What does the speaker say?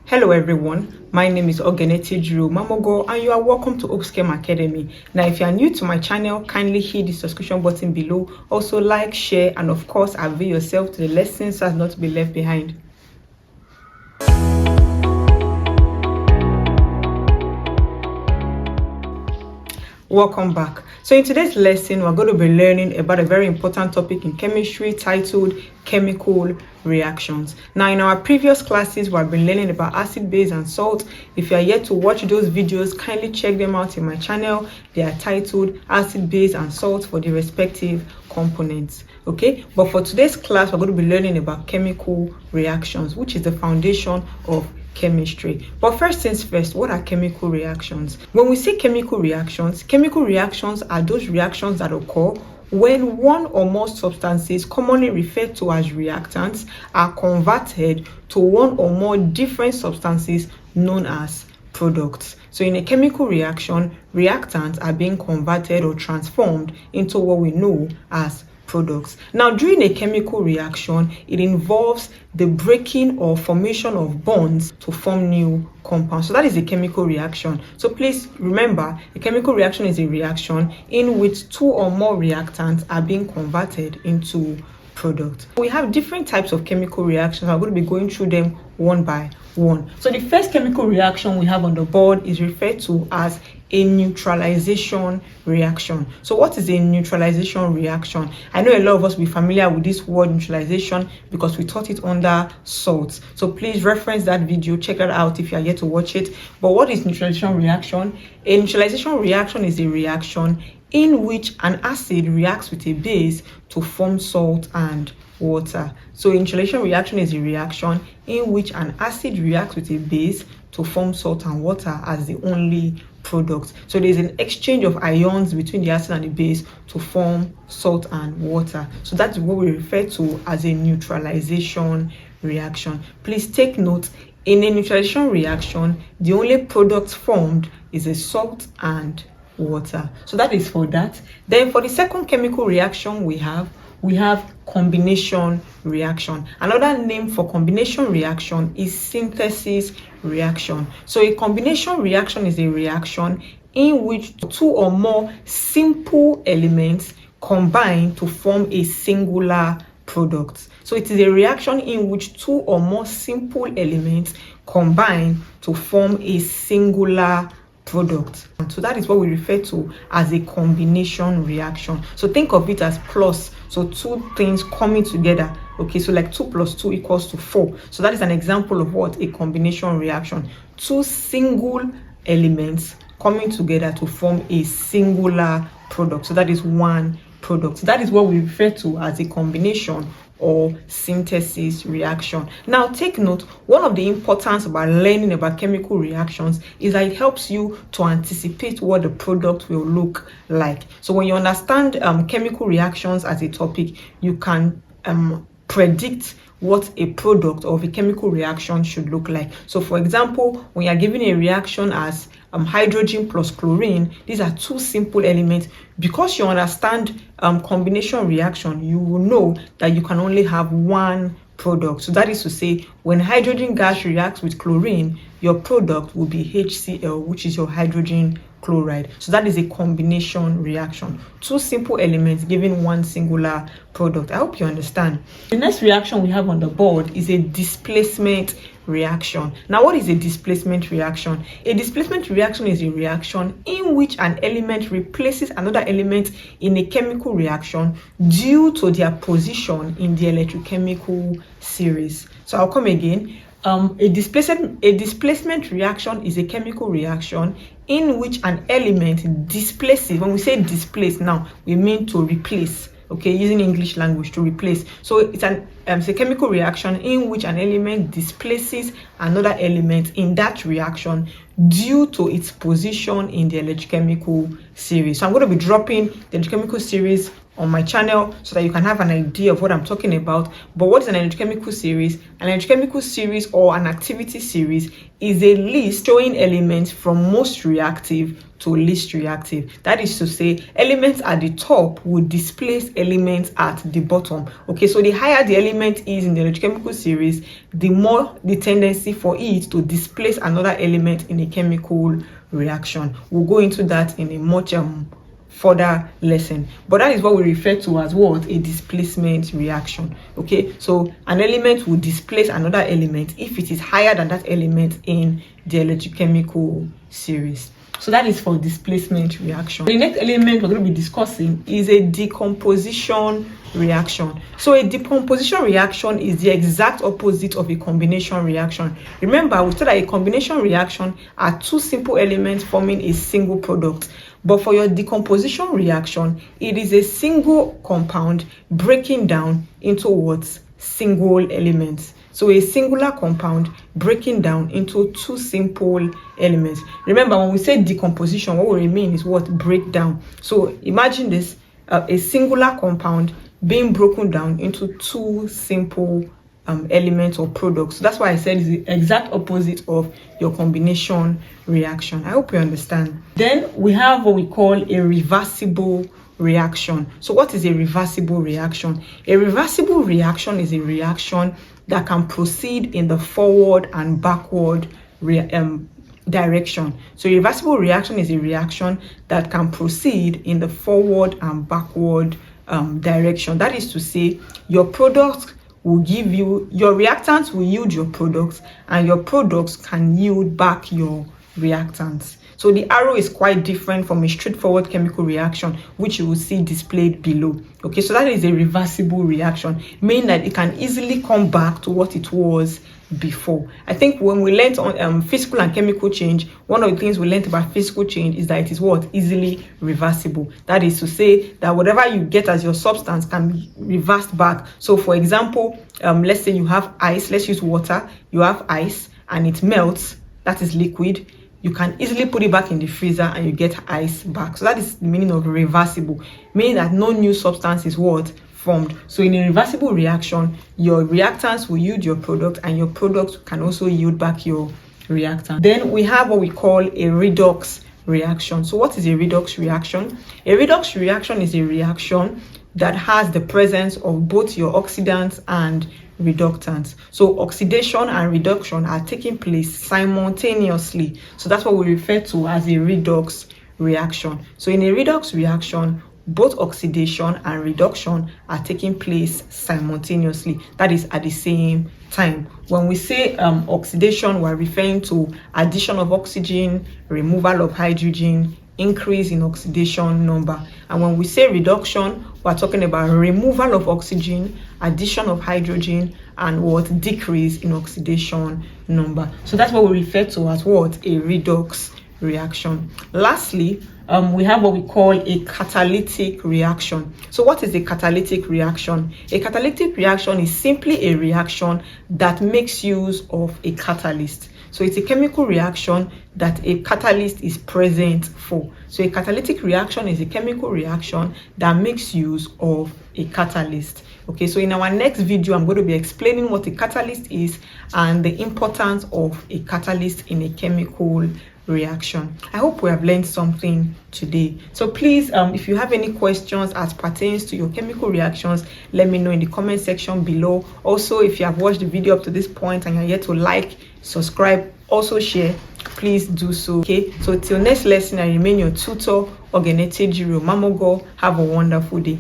Hello everyone, my name is Ogeneti Drew Mamogo and you are welcome to Oxchem Academy. Now if you are new to my channel, kindly hit the subscription button below. Also like, share and of course avail yourself to the lessons so as not to be left behind. Welcome back. So in today's lesson, we're going to be learning about a very important topic in chemistry titled chemical reactions. Now in our previous classes, we've been learning about acid, base and salt. If you are yet to watch those videos, kindly check them out in my channel. They are titled acid, base and salt for the respective components. Okay, but for today's class, we're going to be learning about chemical reactions, which is the foundation of chemistry. But first things first, what are chemical reactions? When we say chemical reactions are those reactions that occur when one or more substances commonly referred to as reactants are converted to one or more different substances known as products. So in a chemical reaction, reactants are being converted or transformed into what we know as products. Now, during a chemical reaction, it involves the breaking or formation of bonds to form new compounds. So that is a chemical reaction. So please remember, a chemical reaction is a reaction in which two or more reactants are being converted into products. We have different types of chemical reactions. I'm going to be going through them one by one. So the first chemical reaction we have on the board is referred to as a neutralization reaction. So what is a neutralization reaction? I know a lot of us will be familiar with this word neutralization because we taught it under salts. So please reference that video, check that out if you are yet to watch it. But what is neutralization reaction? A neutralization reaction is a reaction in which an acid reacts with a base to form salt and water. So neutralization reaction is a reaction in which an acid reacts with a base to form salt and water as the only product. So there's an exchange of ions between the acid and the base to form salt and water. So that's what we refer to as a neutralization reaction. Please take note, in a neutralization reaction, the only product formed is a salt and water. So that is for that. Then for the second chemical reaction we have combination reaction. Another name for combination reaction is synthesis reaction. So a combination reaction is a reaction in which two or more simple elements combine to form a singular product. So it is a reaction in which two or more simple elements combine to form a singular product. So that is what we refer to as a combination reaction. So think of it as plus, so two things coming together. Okay, so like 2 plus 2 equals to 4. So that is an example of what a combination reaction. Two single elements coming together to form a singular product. So that is one product. So that is what we refer to as a combination or synthesis reaction. Now take note, one of the importance about learning about chemical reactions is that it helps you to anticipate what the product will look like. So when you understand chemical reactions as a topic, you can predict what a product of a chemical reaction should look like. So for example, when you are given a reaction as hydrogen plus chlorine, these are two simple elements. Because you understand combination reaction, you will know that you can only have one product. So that is to say, when hydrogen gas reacts with chlorine, your product will be HCl, which is your hydrogen chloride. So that is a combination reaction. Two simple elements giving one singular product. I hope you understand. The next reaction we have on the board is a displacement reaction. Now, what is a displacement reaction? A displacement reaction is a reaction in which an element replaces another element in a chemical reaction due to their position in the electrochemical series. So I'll come again. A displacement reaction is a chemical reaction in which an element displaces. When we say displace now, we mean to replace. Okay, using English language, to replace. So it's a chemical reaction in which an element displaces another element in that reaction due to its position in the electrochemical series. So I'm going to be dropping the electrochemical series on my channel so that you can have an idea of what I'm talking about. But what is an electrochemical series? An electrochemical series or an activity series is a list showing elements from most reactive to least reactive. That is to say, elements at the top will displace elements at the bottom. Okay, so the higher the element is in the electrochemical series, the more the tendency for it to displace another element in a chemical reaction. We'll go into that in a much further lesson, but that is what we refer to as what? A displacement reaction. Okay, so an element will displace another element if it is higher than that element in the electrochemical series. So that is for displacement reaction. The next element we're going to be discussing is a decomposition reaction. So a decomposition reaction is the exact opposite of a combination reaction. Remember, we said that a combination reaction are two simple elements forming a single product. But for your decomposition reaction, it is a single compound breaking down into what? Single elements. So a singular compound breaking down into two simple elements. Remember, when we say decomposition, what we mean is what? Breakdown. So imagine this, a singular compound being broken down into two simple elements or products. So that's why I said it's the exact opposite of your combination reaction. I hope you understand. Then we have what we call a reversible reaction. So what is a reversible reaction? A reversible reaction is a reaction that can proceed in the forward and backward direction. So a reversible reaction is a reaction that can proceed in the forward and backward direction. That is to say, your product will give you, your reactants will yield your products, and your products can yield back your reactants. So the arrow is quite different from a straightforward chemical reaction, which you will see displayed below. Okay, so that is a reversible reaction, meaning that it can easily come back to what it was before. I think when we learned on physical and chemical change, one of the things we learned about physical change is that it is what? Easily reversible. That is to say that whatever you get as your substance can be reversed back. So for example, let's say you have ice, let's use water, you have ice and it melts, that is liquid. You can easily put it back in the freezer and you get ice back. So that is the meaning of reversible, meaning that no new substance is what? Formed. So in a reversible reaction, your reactants will yield your product and your product can also yield back your reactant. Then we have what we call a redox reaction. So what is a redox reaction? A redox reaction is a reaction that has the presence of both your oxidants and reductants. So oxidation and reduction are taking place simultaneously. So that's what we refer to as a redox reaction. So in a redox reaction, both oxidation and reduction are taking place simultaneously. That is at the same time. When we say oxidation, we're referring to addition of oxygen, removal of hydrogen, increase in oxidation number. And when we say reduction, we're talking about removal of oxygen, addition of hydrogen, and what? Decrease in oxidation number. So that's what we refer to as what? A redox reaction. Lastly, we have what we call a catalytic reaction. So what is a catalytic reaction? A catalytic reaction is simply a reaction that makes use of a catalyst. So it's a chemical reaction that a catalyst is present for. So a catalytic reaction is a chemical reaction that makes use of a catalyst. Okay, so in our next video, I'm going to be explaining what a catalyst is and the importance of a catalyst in a chemical reaction. I hope we have learned something today. So please, if you have any questions as pertains to your chemical reactions, let me know in the comment section below. Also, if you have watched the video up to this point and you're yet to like, subscribe, also share, please do so. Okay, so till next lesson, I remain your tutor, Ogenete Jiro Mamogo. Have a wonderful day.